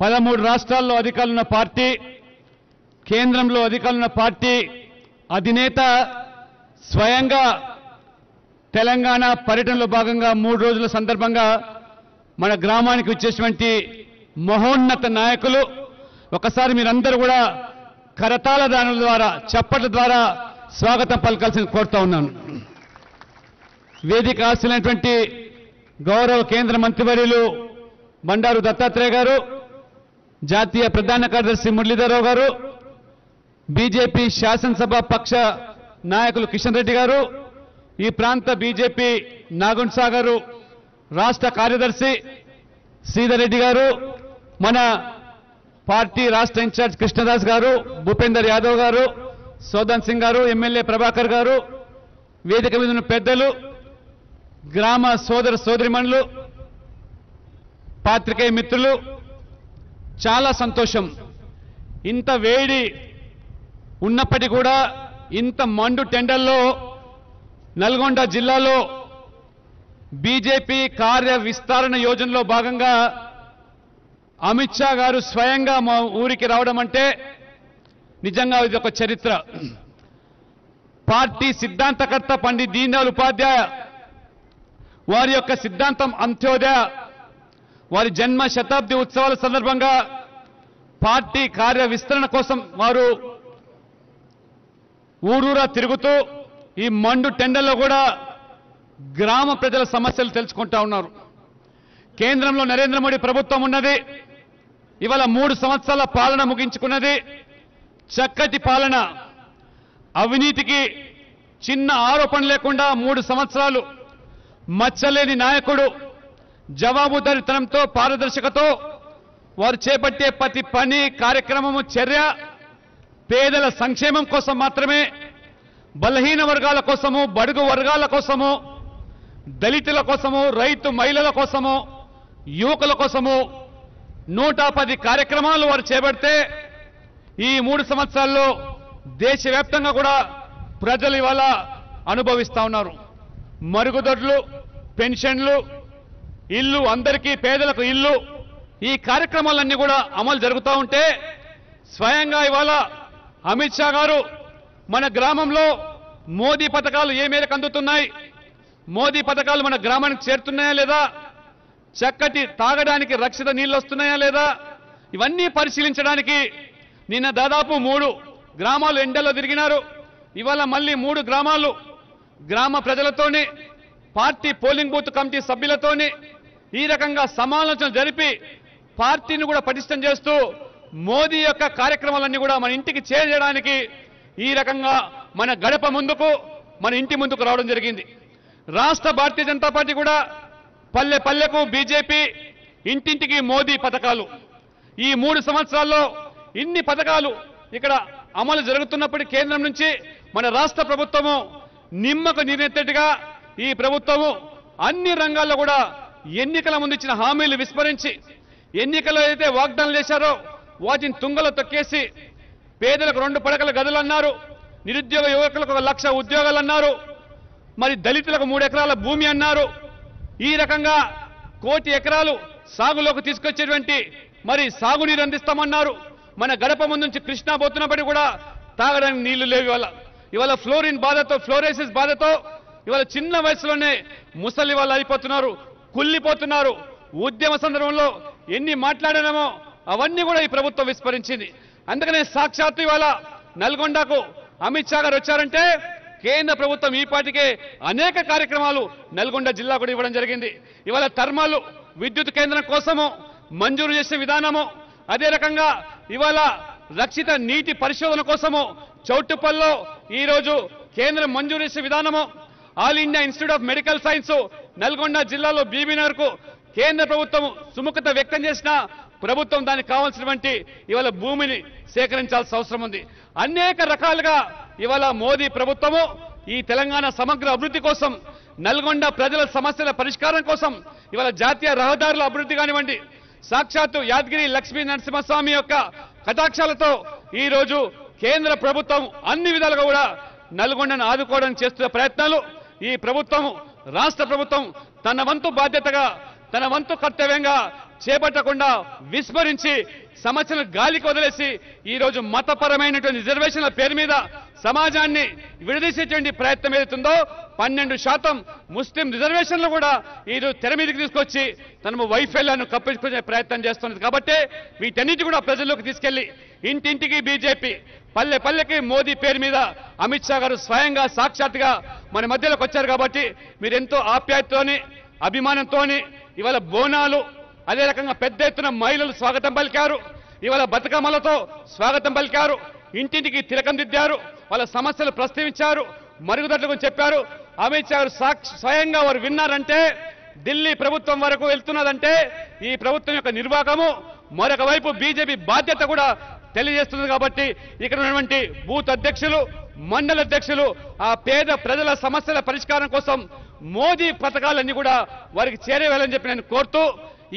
13 రాష్ట్రాల్లో అధికారులున్న పార్టీ, కేంద్రంలో అధికారులున్న పార్టీ అధినేత స్వయంగా తెలంగాణ పర్యటనలో భాగంగా 3 రోజుల సందర్భంగా మన గ్రామానికి వచ్చేటువంటి మహోన్నత నాయకులు. ఒకసారి మీరందరూ కూడా కరతాళ దానుల ద్వారా, చప్పట్ల ద్వారా స్వాగతం పలకాల్సిన కోరుతా ఉన్నాను. వేదిక ఆశలైనటువంటి గౌరవ కేంద్ర మంత్రివర్యులు బండారు దత్తాత్రేయ గారు, జాతీయ ప్రధాన కార్యదర్శి మురళీధరరావు గారు, బీజేపీ శాసనసభ పక్ష నాయకులు కిషన్ రెడ్డి గారు, ఈ ప్రాంత బీజేపీ నాగుండ్ సాగర్ రాష్ట్ర కార్యదర్శి శ్రీధర్ రెడ్డి గారు, మన పార్టీ రాష్ట్ర ఇన్ఛార్జ్ కృష్ణదాస్ గారు, భూపేందర్ యాదవ్ గారు, సోదన్ సింగ్ గారు, ఎమ్మెల్యే ప్రభాకర్ గారు, వేదిక మీద ఉన్న పెద్దలు, గ్రామ సోదర సోదరిమణులు, పాత్రికేయ మిత్రులు, చాలా సంతోషం. ఇంత వేడి ఉన్నప్పటికీ కూడా ఇంత మండు టెండర్లో నల్గొండ జిల్లాలో బీజేపీ కార్య విస్తరణ యోజనలో భాగంగా అమిత్ షా గారు స్వయంగా మా ఊరికి రావడం అంటే నిజంగా ఇది ఒక చరిత్ర. పార్టీ సిద్ధాంతకర్త పండిత్ దీన్ దయాళ్ ఉపాధ్యాయ వారి యొక్క సిద్ధాంతం అంత్యోదయ వారి జన్మ శతాబ్ది ఉత్సవాల సందర్భంగా పార్టీ కార్య విస్తరణ కోసం వారు ఊరూరా తిరుగుతూ ఈ మండు టెండర్లో కూడా గ్రామ ప్రజల సమస్యలు తెలుసుకుంటా ఉన్నారు. కేంద్రంలో నరేంద్ర మోడీ ప్రభుత్వం ఉన్నది. ఇవాళ 3 సంవత్సరాల పాలన ముగించుకున్నది. చక్కటి పాలన, అవినీతికి చిన్న ఆరోపణ లేకుండా 3 సంవత్సరాలు మచ్చలేని నాయకుడు, జవాబుదారీతనంతో పారదర్శకతో వారు చేపట్టే ప్రతి పని, కార్యక్రమము, చర్య పేదల సంక్షేమం కోసం మాత్రమే, బలహీన వర్గాల కోసము, బడుగు వర్గాల కోసము, దళితుల కోసము, రైతు మహిళల కోసము, యువకుల కోసము 110 కార్యక్రమాలు వారు చేపడితే ఈ 3 సంవత్సరాల్లో దేశవ్యాప్తంగా కూడా ప్రజలు ఇవాళ అనుభవిస్తా ఉన్నారు. మరుగుదొడ్లు, పెన్షన్లు, ఇల్లు, అందరికీ పేదలకు ఇల్లు, ఈ కార్యక్రమాలన్నీ కూడా అమలు జరుగుతూ ఉంటే స్వయంగా ఇవాళ అమిత్ షా గారు మన గ్రామంలో మోదీ పథకాలు ఏ మేరకు అందుతున్నాయి, మోదీ పథకాలు మన గ్రామానికి చేరుతున్నాయా లేదా, చక్కటి తాగడానికి రక్షిత నీళ్లు వస్తున్నాయా లేదా, ఇవన్నీ పరిశీలించడానికి నిన్న దాదాపు 3 గ్రామాలు ఎండలో తిరిగినారు. ఇవాళ మళ్ళీ 3 గ్రామాలు గ్రామ ప్రజలతోని, పార్టీ పోలింగ్ బూత్ కమిటీ సభ్యులతోని ఈ రకంగా సమాలోచన జరిపి పార్టీని కూడా పటిష్టం చేస్తూ మోదీ యొక్క కార్యక్రమాలన్నీ కూడా మన ఇంటికి చేరడానికి ఈ రకంగా మన గడప ముందుకు, మన ఇంటి ముందుకు రావడం జరిగింది. రాష్ట్ర భారతీయ జనతా పార్టీ కూడా పల్లె పల్లెకు బీజేపీ, ఇంటింటికి మోదీ పథకాలు, ఈ 3 సంవత్సరాల్లో ఇన్ని పథకాలు ఇక్కడ అమలు జరుగుతున్నప్పటికీ కేంద్రం నుంచి మన రాష్ట్ర ప్రభుత్వము నిమ్మకు నీరెత్తేట్టుగా ఈ ప్రభుత్వము అన్ని రంగాల్లో కూడా ఎన్నికల ముందు ఇచ్చిన హామీలు విస్మరించి, ఎన్నికల్లో ఏదైతే వాగ్దానాలు చేశారో వాటిని తుంగలో తొక్కేసి పేదలకు 2 పడకల గదులు అన్నారు, నిరుద్యోగ యువకులకు 1 లక్ష ఉద్యోగాలు అన్నారు, మరి దళితులకు 3 ఎకరాల భూమి అన్నారు. ఈ రకంగా 1 కోటి ఎకరాలు సాగులోకి తీసుకొచ్చేటువంటి మరి సాగునీరు అందిస్తామన్నారు. మన గడప ముందు నుంచి కృష్ణా పోతున్నప్పటికీ కూడా తాగడానికి నీళ్లు లేవు. ఇవాళ ఫ్లోరిన్ బాధతో, ఫ్లోరైసిస్ బాధతో ఇవాళ చిన్న వయసులోనే ముసలి వాళ్ళు అయిపోతున్నారు, కుళ్ళిపోతున్నారు. ఉద్యమ సందర్భంలో ఎన్ని మాట్లాడామో అవన్నీ కూడా ఈ ప్రభుత్వం విస్మరించింది. అందుకనే సాక్షాత్తు ఇవాళ నల్గొండకు అమిత్ షా గారు వచ్చారంటే కేంద్ర ప్రభుత్వం ఈ పాటికే అనేక కార్యక్రమాలు నల్గొండ జిల్లా కూడా ఇవ్వడం జరిగింది. ఇవాళ థర్మల్ విద్యుత్ కేంద్రం కోసము మంజూరు చేసే విధానము, అదే రకంగా ఇవాళ రక్షిత నీటి పరిశోధన కోసము చౌటుప్పల్లో ఈ రోజు కేంద్రం మంజూరు చేసే విధానము, all India institute of medical science Nalgonda జిల్లాలో బీబీనగర్ కు కేంద్ర ప్రభుత్వం సుముఖత వ్యక్తం చేసిన ప్రభుత్వం దానికి కావాల్సినటువంటి ఇవాళ భూమిని సేకరించాల్సిన అవసరం ఉంది. అనేక రకాలుగా ఇవాళ మోదీ ప్రభుత్వము ఈ తెలంగాణ సమగ్ర అభివృద్ధి కోసం, నల్గొండ ప్రజల సమస్యల పరిష్కారం కోసం ఇవాళ జాతీయ రహదారుల అభివృద్ధి కానివ్వండి, సాక్షాత్తు యాదగిరి లక్ష్మీ నరసింహస్వామి యొక్క కటాక్షాలతో ఈ రోజు కేంద్ర ప్రభుత్వం అన్ని విధాలుగా కూడా నల్గొండను ఆదుకోవడానికి చేస్తున్న ప్రయత్నాలు ఈ ప్రభుత్వం, రాష్ట్ర ప్రభుత్వం తన వంతు బాధ్యతగా, తన వంతు కర్తవ్యంగా చేపట్టకుండా విస్మరించి సమస్యలను గాలికి వదిలేసి ఈ రోజు మతపరమైనటువంటి రిజర్వేషన్ల పేరు మీద సమాజాన్ని విడదీసేటువంటి ప్రయత్నం ఏదైతుందో 12% ముస్లిం రిజర్వేషన్లు కూడా ఈరోజు తెర మీదకి తీసుకొచ్చి తన వైఫల్యాన్ని కప్పించుకునే ప్రయత్నం చేస్తున్నది. కాబట్టి వీటన్నిటి కూడా ప్రజల్లోకి తీసుకెళ్లి ఇంటింటికి బీజేపీ, పల్లె పల్లెకి మోదీ పేరు మీద అమిత్ షా గారు స్వయంగా సాక్షాత్తుగా మన మధ్యలోకి వచ్చారు. కాబట్టి మీరు ఎంతో ఆప్యాయతతోని అభిమానంతోని ఇవాళ బోనాలు, అదే రకంగా పెద్ద ఎత్తున మహిళలు స్వాగతం పలికారు. ఇవాళ బతుకమ్మలతో స్వాగతం పలికారు, ఇంటింటికి తిలకం దిద్దారు, వాళ్ళ సమస్యలు ప్రస్తావించారు, మరుగుదొడ్ల గురించి చెప్పారు. అమిత్ షా గారు స్వయంగా వారు విన్నారంటే ఢిల్లీ ప్రభుత్వం వరకు వెళ్తున్నదంటే ఈ ప్రభుత్వం యొక్క నిర్వాహకము, మరొక వైపు బీజేపీ బాధ్యత కూడా తెలియజేస్తుంది. కాబట్టి ఇక్కడ ఉన్నటువంటి బూత్ అధ్యక్షులు, మండల అధ్యక్షులు ఆ పేద ప్రజల సమస్యల పరిష్కారం కోసం మోదీ పథకాలన్నీ కూడా వారికి చేరేయాలని చెప్పి నేను కోరుతూ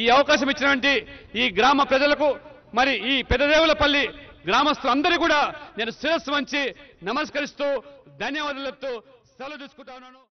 ఈ అవకాశం ఇచ్చినటువంటి ఈ గ్రామ ప్రజలకు, మరి ఈ పెద్దదేవులపల్లి గ్రామస్తులందరూ కూడా నేను శిరస్సు వంచి నమస్కరిస్తూ ధన్యవాదాలతో సెలవు తీసుకుంటా ఉన్నాను.